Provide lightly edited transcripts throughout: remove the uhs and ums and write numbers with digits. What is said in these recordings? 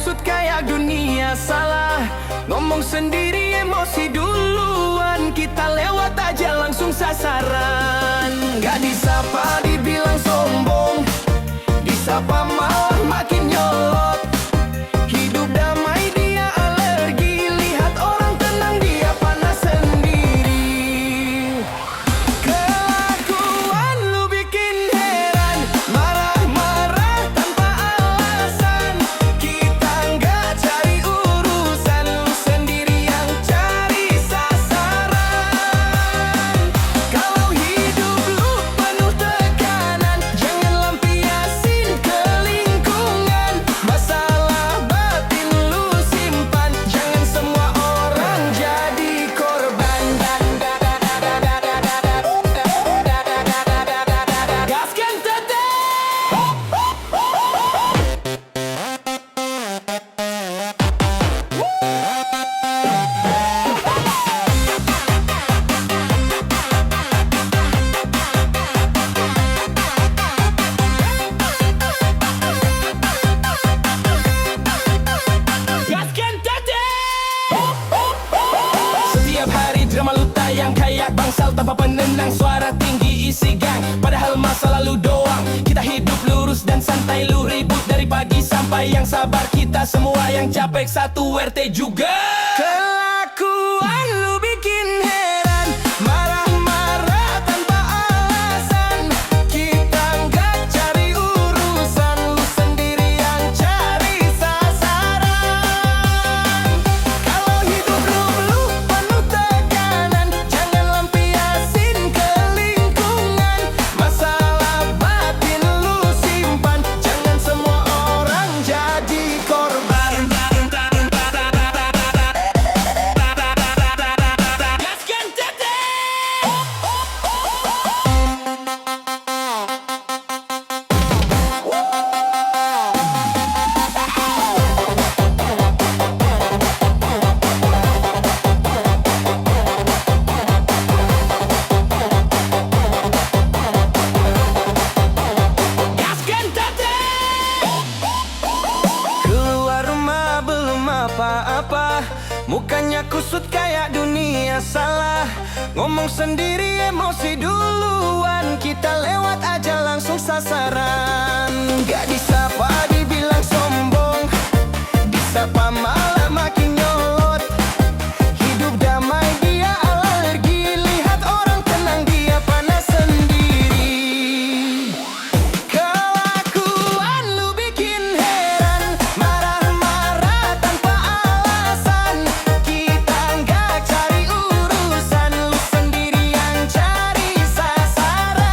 kusut kayak dunia salah. Ngomong sendiri emosi duluan, kita lewat aja langsung sasaran. Gak disapa dibilang sombong, disapa malah makin nyolot. Hidup damai dia alergi, lihat orang tenang dia panas sendiri. Kelakuan lu bikin heran, marah-marah tanpa alasan. Kita nggak cari urusan, lu sendiri yang cari sasaran. Kalau hidup lu penuh tekanan, jangan lampiasin ke lingkungan. Masalah batin lu simpan, jangan semua orang jadi korban. Gaskan teteh. Gaskan teteh. Setiap hari drama lu tayang kayak bangsal tanpa penenang, suara tinggi isi gang, padahal masa lalu doang. Kita hidup lurus dan santai, lu ribut dari pagi sampai yang sabar. Kita semua yang capek satu RT juga. Kelakuan lu bikin heran, marah-marah tanpa alasan. Kita nggak cari urusan, lu sendiri yang cari sasaran. Kalau hidup lu penuh tekanan, jangan lampiasin ke lingkungan. Masalah batin lu simpan, jangan semua orang jadi korban. Gaskan teteh. Gaskan teteh. Keluar rumah belum apa-apa, mukanya kusut kayak dunia salah. Ngomong sendiri emosi duluan, kita lewat aja langsung sasaran. Gak disapa dibilang sombong, disapa malah makin nyolot. Hidup damai dia alergi, lihat orang tenang dia panas sendiri. Kelakuan lu bikin heran, marah-marah tanpa alasan. Kita nggak cari urusan, lu sendiri yang cari sasaran.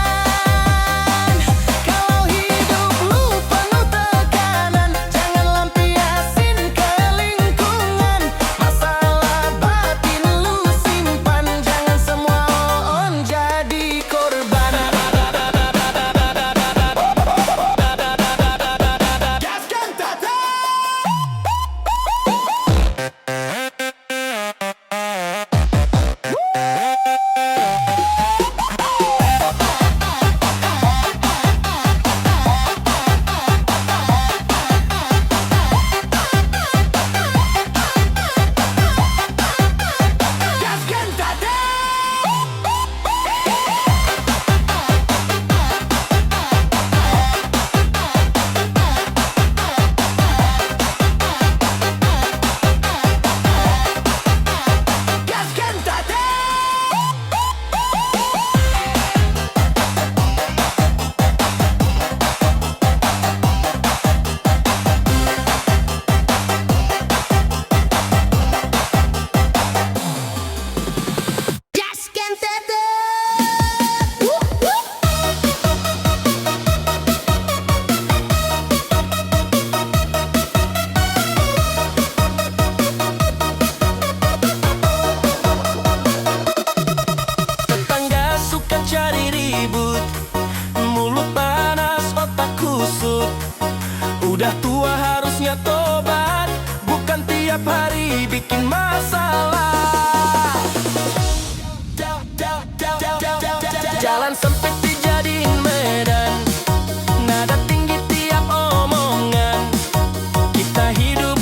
Kalau hidup lu penuh tekanan, jangan lampiasin ke lingkungan. Masalah batin lu simpan, jangan semua on jadi korban. Gaskan teteh. Gaskan teteh. Gaskan teteh. Gaskan teteh. Tetangga suka cari ribut, mulut panas otak kusut. Udah tua harusnya tobat, bukan tiap hari bikin masalah. Jalan sempit dijadiin medan, nada tinggi tiap omongan. Kita hidup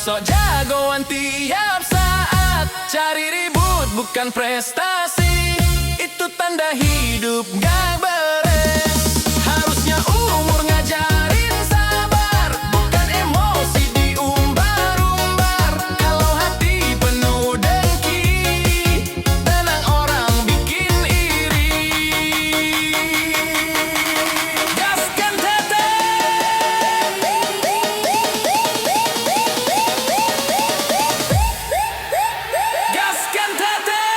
sok jagoan tiap saat. Cari ribut bukan prestasi, itu tanda hidup gak beres. Harusnya umur ngajarin sabar, bukan emosi diumbar-umbar. Kalau hati penuh dengki, tenang orang bikin iri. Gaskan teteh, gaskan teteh.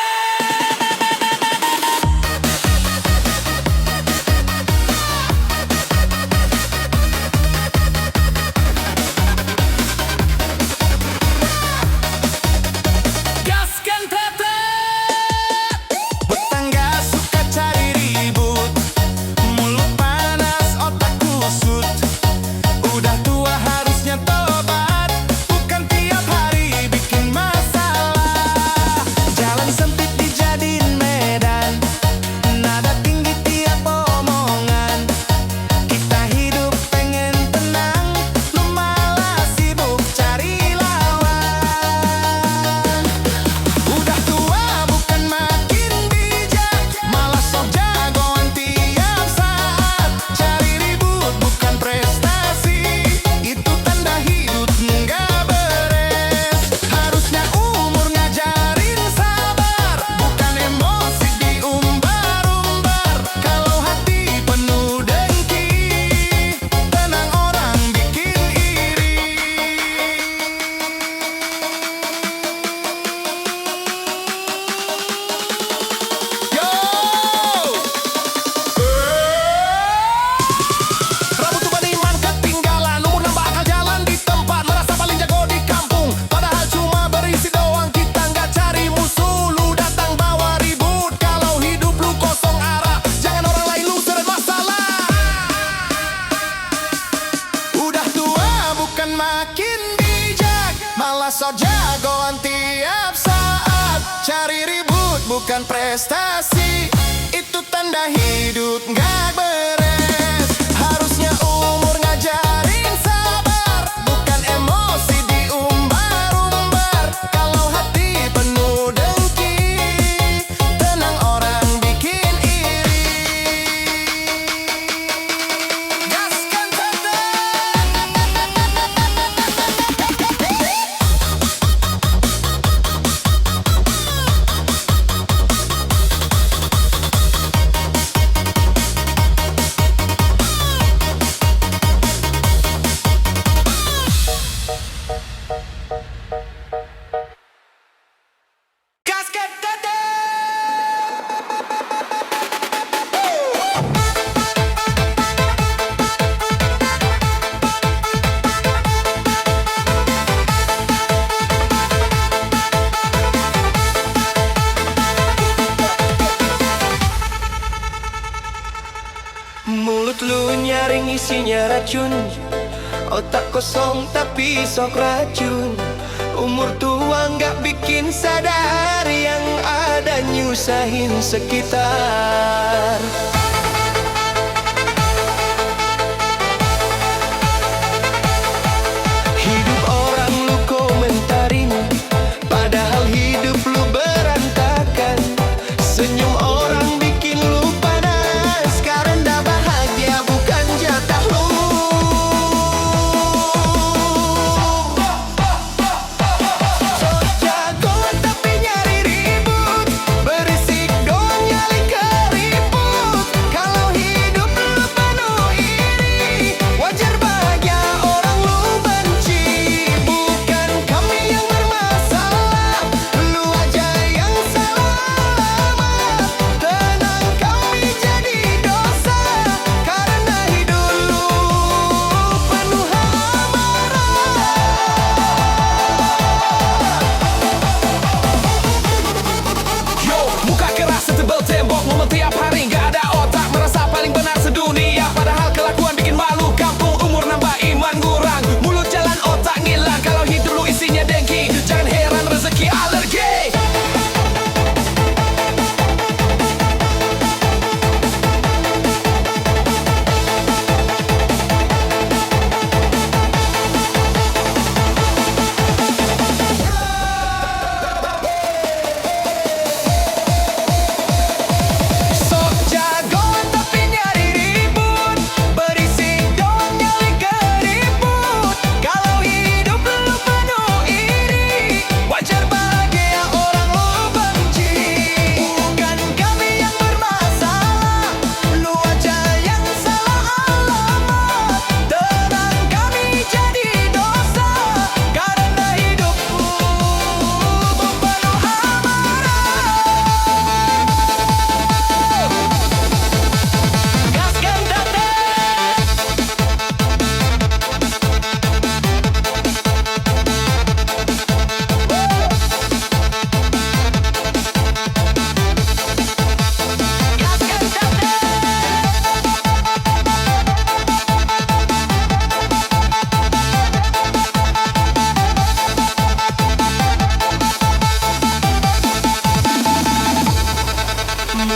Gaskan teteh. Tetangga suka cari ribut, mulut panas, otak kusut. Udah tua harusnya tobat, bukan tiap hari bikin masalah. Jalan sempit dijadiin medan, nada tinggi tiap omongan. Kita hidup pengen tenang, lu malah sibuk cari lawan. Udah tua bukan makin bijak, malah sok jagoan tiap saat. Cari ribut bukan prestasi, itu tanda hidup nggak beres. Harusnya umur ngajarin sabar, bukan emosi diumbar-umbar. Kalau hati penuh dengki, tenang orang bikin iri. Yo! Rambut tuban iman ketinggalan, umur nambah akal jalan di tempat. Merasa paling jago di kampung, padahal cuma berisi doang. Kita nggak cari musuh, lu datang bawa ribut. Kalau hidup lu kosong arah, jangan orang lain lu seret masalah. Udah tua bukan makin bijak, malah sok jagoan tiap saat. Cari ribut bukan prestasi, itu tanda hidup gak beres. Harusnya umur ngajarin sabar, bukan emosi diumbar-umbar. Kalau hati penuh dengki, tenang orang bikin iri. Gaskan teteh. Gaskan teteh. Mulut lu nyaring isinya racun, otak kosong tapi sok racun. Umur tua nggak bikin sadar, yang ada nyusahin sekitar. Hidup orang lu komentarin, padahal hidup lu berantakan. Senyum orang bikin lu panas, karena bahagia bukan jatah lu. Sok jagoan tapi nyari ribut, berisik doang nyali keriput.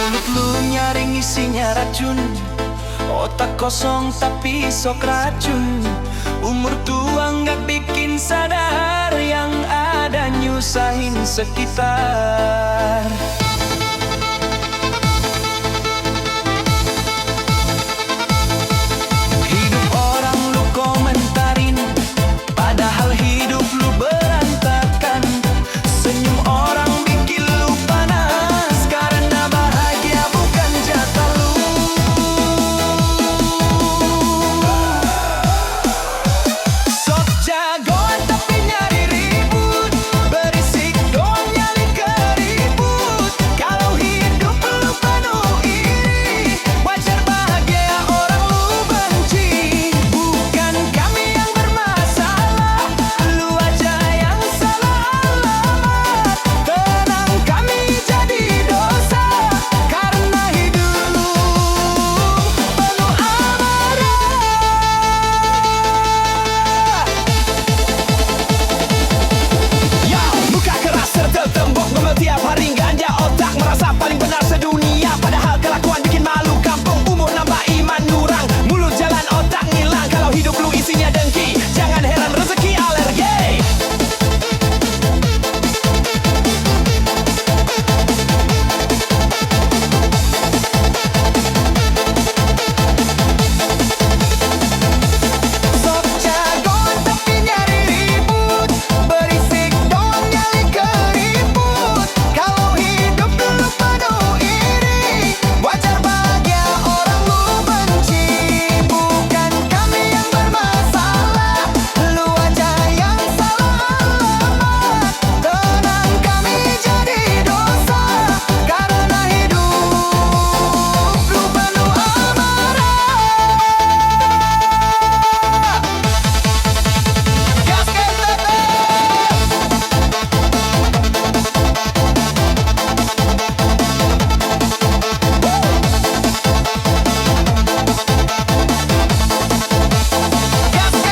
Mulut lu nyaring isinya racun, otak kosong tapi sok racun. Umur tua nggak bikin sadar, yang ada nyusahin sekitar. Hidup orang lu komentarin, padahal hidup lu berantakan. Senyum orang bikin lu panas, karena bahagia bukan jatah lu. Sok jagoan tapi nyari ribut, berisik doang nyali keribut. Kalau hidup lu penuh iri, wajar bahagia orang lu benci. Bukan kami yang bermasalah, lu aja yang salah alamat. Tenang, kami jadi dosa, karena hidup lu penuh amarah. Ya, muka keras serta tembok, ngomel tiap hari ganja otak, merasa paling benar sedunia, padahal kelakuan bikin malu kampung. Umur nambah iman nurang, mulut jalan otak ngilang. Kalau hidup lu isinya dengki, jangan heran rezeki alergi. Sok jagoan tapi nyari ribut, berisik doang nyali keribut. Kalau hidup lu penuh iri, wajar bahagia orang lu benci. Bukan kami yang bermasalah, lu aja yang salah alamat. Tenang, kami jadi dosa, karena hidup lu penuh amarah. Gaskan tetap. Gaskan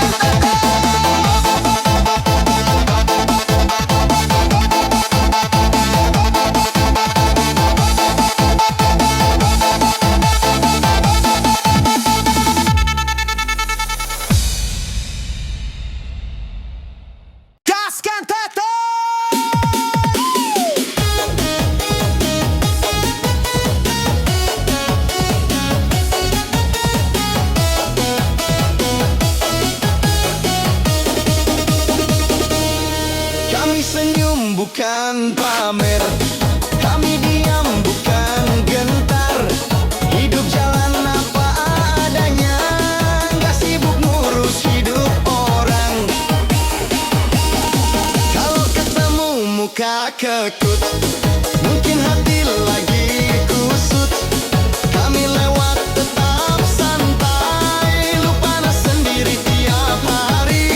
Gaskan tetap. Kami senyum bukan pamer, kami diam bukan gentar. Hidup jalan apa adanya, gak sibuk ngurus hidup orang. Kalau ketemu muka kekut, mungkin hati lagi kusut. Kami lewat tetap santai, lu panas sendiri tiap hari.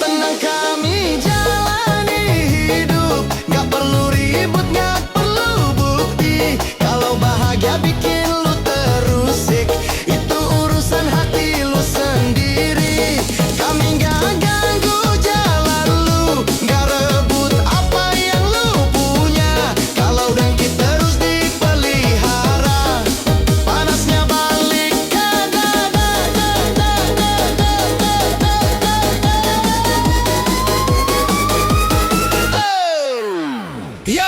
Tenang, kami jalani hidup, gak perlu ribut, gak perlu bukti. Kalau bahagia bikin lu terusik, itu urusan hati lu sendiri. Kami gak ganggu jalan lu, gak rebut apa yang lu punya. Kalau dengki terus dipelihara, panasnya balik ke dada. Yo,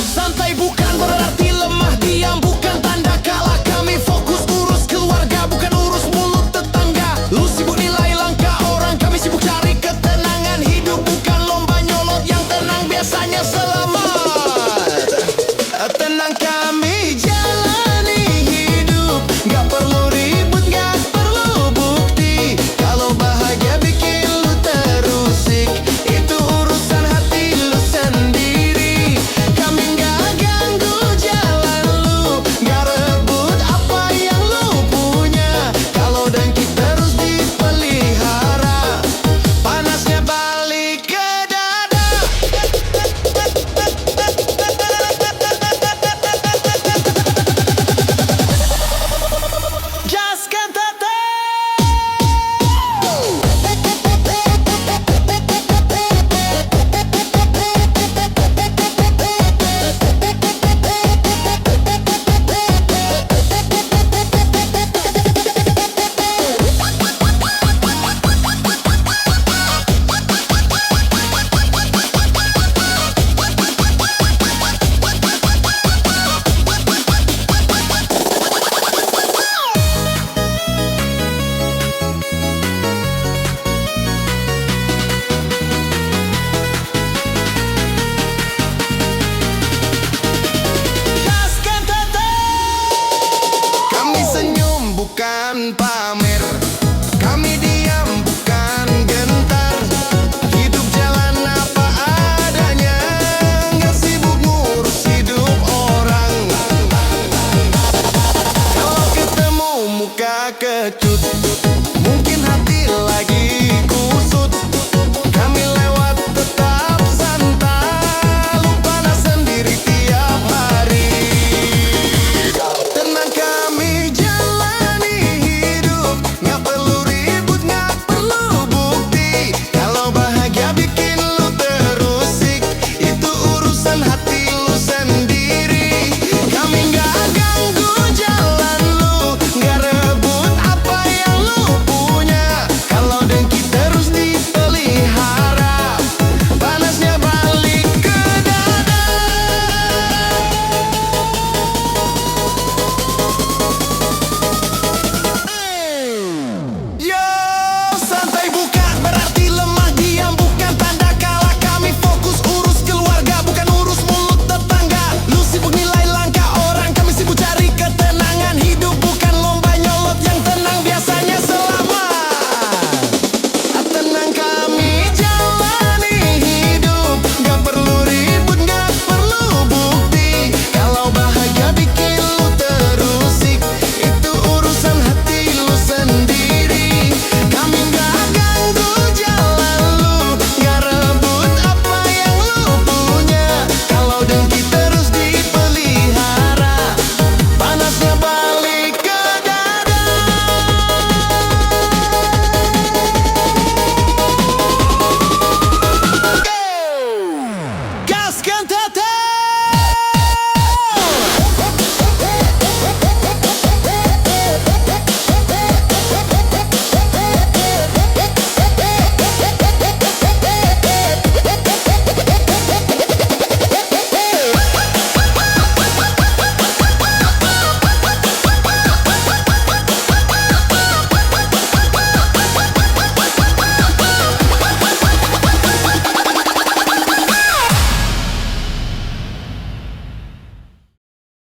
santai bukan berarti lemah, diam bukan tanda kalah. Kami fokus urus keluarga, bukan urus mulut tetangga. Lu sibuk nilai langkah orang, kami sibuk cari ketenangan. Hidup bukan lomba nyolot, yang tenang biasanya selamat. Tenang,